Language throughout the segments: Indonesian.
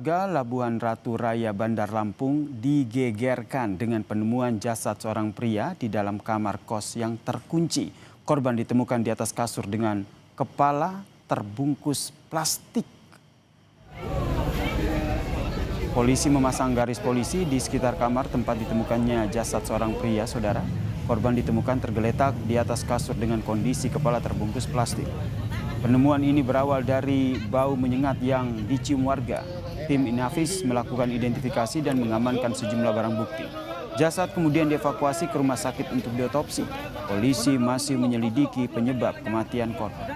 Warga Labuhan Ratu Raya Bandar Lampung digegerkan dengan penemuan jasad seorang pria di dalam kamar kos yang terkunci. Korban ditemukan di atas kasur dengan kepala terbungkus plastik. Polisi memasang garis polisi di sekitar kamar tempat ditemukannya jasad seorang pria, saudara. Korban ditemukan tergeletak di atas kasur dengan kondisi kepala terbungkus plastik. Penemuan ini berawal dari bau menyengat yang dicium warga. Tim Inafis melakukan identifikasi dan mengamankan sejumlah barang bukti. Jasad kemudian dievakuasi ke rumah sakit untuk diotopsi. Polisi masih menyelidiki penyebab kematian korban.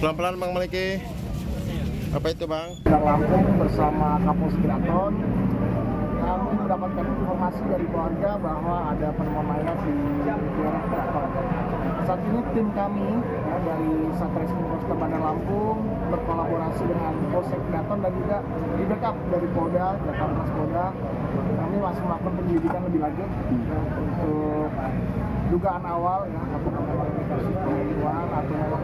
Pelan-pelan Bang Maliki. Apa itu Bang? Bandar Lampung bersama Kapolsek Keraton, kami mendapatkan informasi dari keluarga bahwa ada penemuan mayat di daerah Keraton. Saat ini tim kami dari Satreskrim Polresta Bandar Lampung berkolaborasi dengan Polsek Keraton dan juga di backup dari Polda, Jakarta Polda. Kami masih melakukan penyelidikan lebih lanjut untuk dugaan awal apakah memang indikasi pembunuhan atau memang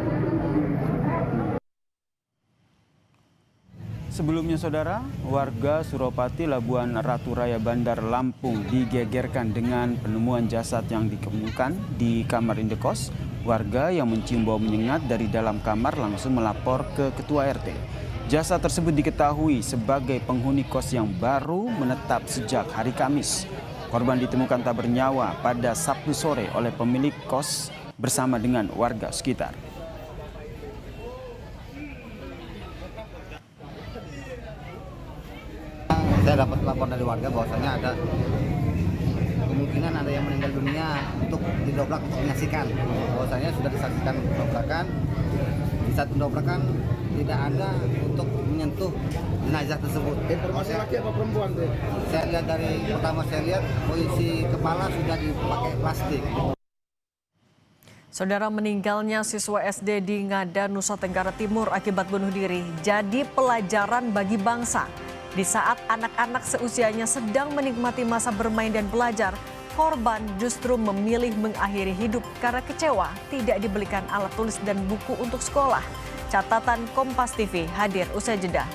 Sebelumnya, saudara, warga Suropati Labuhan Ratu Raya Bandar Lampung digegerkan dengan penemuan jasad yang ditemukan di kamar indekos. Warga yang mencium bau menyengat dari dalam kamar langsung melapor ke Ketua RT. Jasad tersebut diketahui sebagai penghuni kos yang baru menetap sejak hari Kamis. Korban ditemukan tak bernyawa pada Sabtu sore oleh pemilik kos bersama dengan warga sekitar. Saya dapat laporan dari warga bahwasanya ada kemungkinan ada yang meninggal dunia untuk didobrak untuk menyaksikan. Bahwasanya sudah disaksikan pendobrakan. Di saat pendobrakan tidak ada untuk menyentuh jenazah tersebut. informasi laki apa perempuan tuh? Saya lihat pertama saya lihat posisi kepala sudah dipakai plastik. Saudara, meninggalnya siswa SD di Ngada, Nusa Tenggara Timur akibat bunuh diri jadi pelajaran bagi bangsa. Di saat anak-anak seusianya sedang menikmati masa bermain dan belajar, korban justru memilih mengakhiri hidup karena kecewa tidak dibelikan alat tulis dan buku untuk sekolah. Catatan Kompas TV hadir usai jeda.